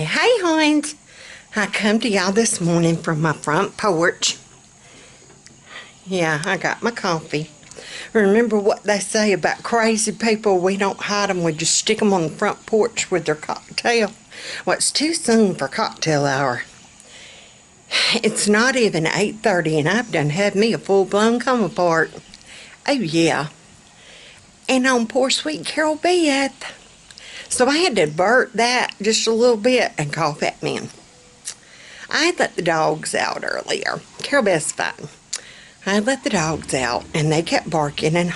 Hey, Hines. I come to y'all this morning from my front porch. Yeah, I got my coffee. Remember what they say about crazy people? We don't hide them, we just stick them on the front porch with their cocktail. Well, it's too soon for cocktail hour. It's not even 8:30 and I've done had me a full-blown come apart. Oh, yeah. And on poor sweet Carol Beth. So I had to avert that just a little bit and call that man. I had let the dogs out earlier. Carol Beth's fine. I let the dogs out and they kept barking and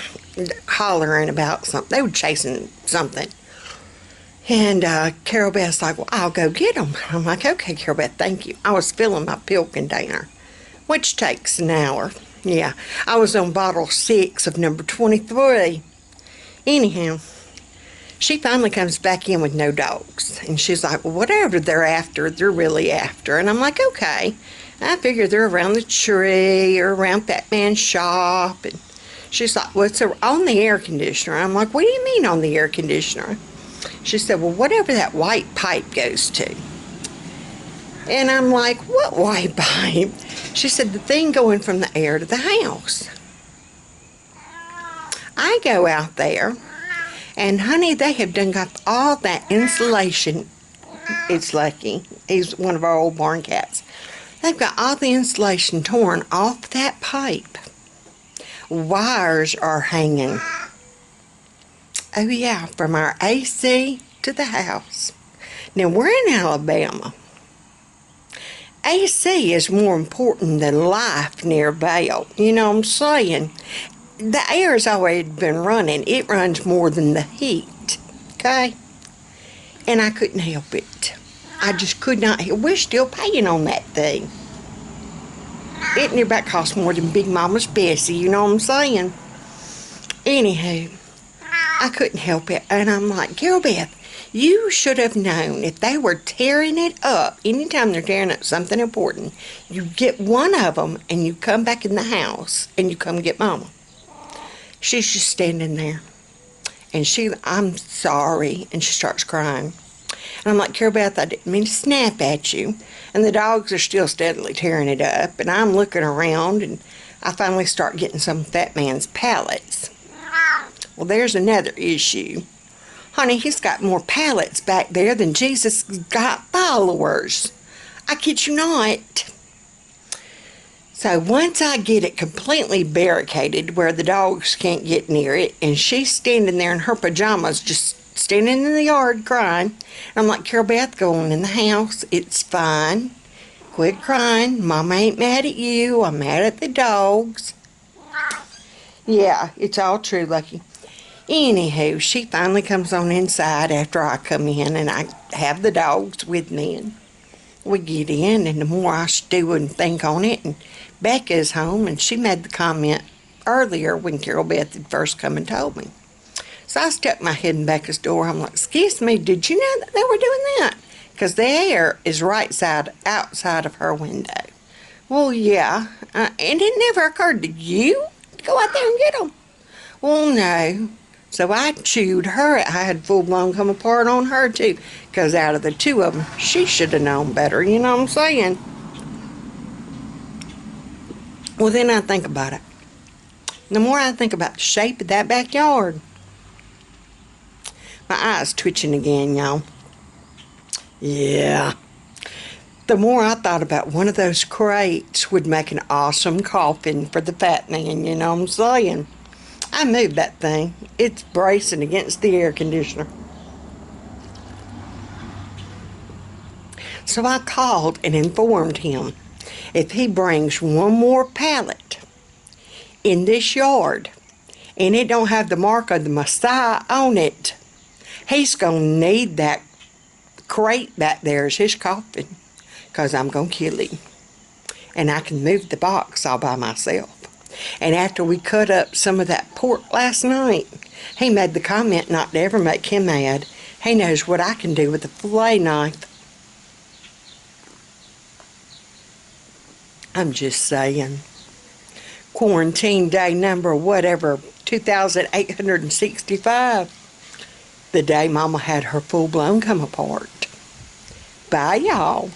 hollering about something. They were chasing something. And Carol Beth's like, well, I'll go get them. I'm like, okay, Carol Beth, thank you. I was filling my pill container, which takes an hour. Yeah, I was on bottle 6 of number 23. Anyhow, she finally comes back in with no dogs. And she's like, well, whatever they're after, they're really after. And I'm like, okay. I figure they're around the tree or around Fat Man's shop. And she's like, well, it's on the air conditioner. I'm like, what do you mean on the air conditioner? She said, well, whatever that white pipe goes to. And I'm like, what white pipe? She said, the thing going from the air to the house. I go out there. And honey, they have done got all that insulation. It's Lucky. He's one of our old barn cats. They've got all the insulation torn off that pipe. Wires are hanging. Oh yeah, from our AC to the house. Now we're in Alabama. AC is more important than life near Vail. You know what I'm saying? The air's already been running. It runs more than the heat, okay? And I couldn't help it. I just could not. We're still paying on that thing. It near about cost more than Big Mama's Bessie, you know what I'm saying? Anywho, I couldn't help it. And I'm like, Carol Beth, you should have known if they were tearing it up, anytime they're tearing up something important, you get one of them and you come back in the house and you come get Mama. She's just standing there. And I'm sorry. And she starts crying. And I'm like, Carol Beth, I didn't mean to snap at you. And the dogs are still steadily tearing it up. And I'm looking around and I finally start getting some Fat Man's pallets. Well, there's another issue. Honey, he's got more pallets back there than Jesus got followers. I kid you not. So once I get it completely barricaded where the dogs can't get near it, and she's standing there in her pajamas just standing in the yard crying, and I'm like, Carol Beth, go on in the house. It's fine. Quit crying. Mama ain't mad at you. I'm mad at the dogs. Yeah, it's all true, Lucky. Anywho, she finally comes on inside after I come in, and I have the dogs with me, and we get in, and the more I stew and think on it, and Becca's home, and she made the comment earlier when Carol Beth had first come and told me. So I stuck my head in Becca's door. I'm like, excuse me, did you know that they were doing that? Because the air is outside of her window. Well, yeah, and it never occurred to you to go out there and get them. Well, no. So I chewed her. I had full-blown come apart on her, too. Because out of the two of them, she should have known better. You know what I'm saying? Well, then I think about it. The more I think about the shape of that backyard, my eye's twitching again, y'all. Yeah. The more I thought about one of those crates would make an awesome coffin for the Fat Man, you know what I'm saying? I moved that thing. It's bracing against the air conditioner. So I called and informed him if he brings one more pallet in this yard and it don't have the mark of the Messiah on it, he's going to need that crate back there as his coffin, because I'm going to kill him. And I can move the box all by myself. And after we cut up some of that pork last night, he made the comment not to ever make him mad. He knows what I can do with a fillet knife. I'm just saying. Quarantine day number whatever, 2,865. The day Mama had her full-blown come apart. Bye, y'all.